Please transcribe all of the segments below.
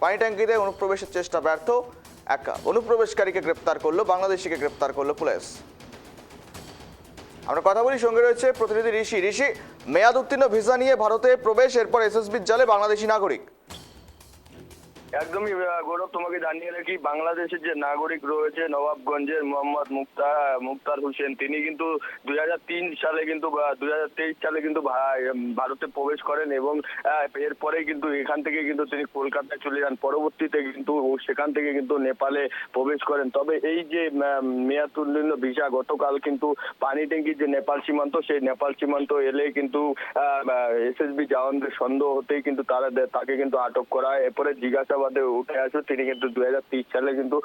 পানি ট্যাঙ্কিতে অনুপ্রবেশের চেষ্টা ব্যর্থ, এক অনুপ্রবেশকারীকে গ্রেপ্তার করলো, বাংলাদেশিকে গ্রেপ্তার করলো পুলিশ। আমরা কথা বলি, সঙ্গে রয়েছে প্রতিনিধি ঋষি। ঋষি, মেয়াদ উত্তীর্ণ ভিসা নিয়ে ভারতে প্রবেশ, এরপর এসএসবির জালে বাংলাদেশি নাগরিক। একদমই গৌরব, তোমাকে জানিয়ে রাখি, বাংলাদেশের যে নাগরিক রয়েছে নবাবগঞ্জের মোহাম্মদ মুক্তার হোসেন, তিনি কিন্তু 2003 সালে কিন্তু 2023 সালে কিন্তু ভারতে প্রবেশ করেন এবং এরপরে কিন্তু এখান থেকে কিন্তু তিনি কলকাতায় চলে যান। পরবর্তীতে কিন্তু সেখান থেকে কিন্তু নেপালে প্রবেশ করেন। তবে এই যে মেয়াদ উত্তীর্ণ ভিসা, গতকাল কিন্তু পানি ট্যাঙ্কির যে নেপাল সীমান্ত, সেই নেপাল সীমান্ত এলে কিন্তু এসএসবি জওয়ানদের সন্দেহ হতেই কিন্তু তাকে কিন্তু আটক করা হয়। এরপরে জিজ্ঞাসাবাদে উঠে আসে তিনি কিন্তু 2030 সালে কিন্তু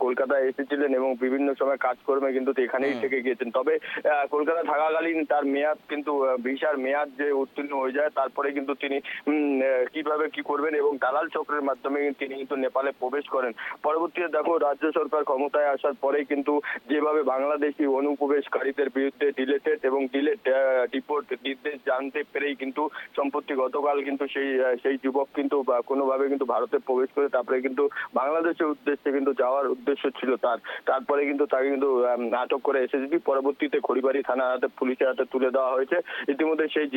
কলকাতায় এসেছিলেন এবং বিভিন্ন সময় কাজকর্মে কিন্তু এখানেই থেকে গিয়েছেন। তবে কলকাতা থাকাকালীন তার মেয়াদ কিন্তু ভিসার মেয়াদ যে উত্তীর্ণ হয়ে যায়, তারপরে কিন্তু তিনি কিভাবে কি করবেন এবং দালাল চক্রের মাধ্যমে তিনি কিন্তু নেপালে প্রবেশ করেন। পরবর্তীতে দেখো, রাজ্য সরকার ক্ষমতায় আসার পরে কিন্তু যেভাবে বাংলাদেশি অনুপ্রবেশকারীদের বিরুদ্ধে ডিলেটেড এবং ডিপোর্ট নির্দেশ জানতে পেরেই কিন্তু সম্প্রতি গতকাল কিন্তু সেই যুবক কিন্তু কোনোভাবে কিন্তু ভারতে প্রবেশ করে তারপরে কিন্তু বাংলাদেশের উদ্দেশ্যে কিন্তু যাওয়ার উদ্দেশ্য ছিল তারপরে কিন্তু তাকে কিন্তু আটক করে এসএসবি, পরবর্তীতে খড়িবাড়ি থানার হাতে পুলিশের হাতে তুলে দেওয়া হয়েছে। ইতিমধ্যে সেই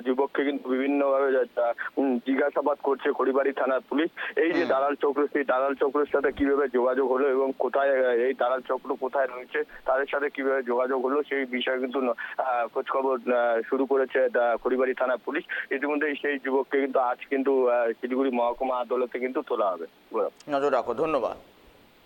যুবককে কিন্তু বিভিন্নভাবে জিজ্ঞাসাবাদ করছে খড়িবাড়ি থানার পুলিশ। এই যে দালাল চক্র, সেই দালাল চক্রের সাথে কিভাবে যোগাযোগ হলো এবং কোথায় এই দালাল চক্র কোথায় রয়েছে, তাদের সাথে কিভাবে যোগাযোগ হলো, সেই বিষয়ে কিন্তু খোঁজ খবর শুরু করেছে খড়িবাড়ি থানার পুলিশ। ইতিমধ্যে সেই যুবককে কিন্তু আজ কিন্তু শিলিগুড়ি মহকুমা আদালতে কিন্তু তোলা হবে। নজর রাখো, ধন্যবাদ।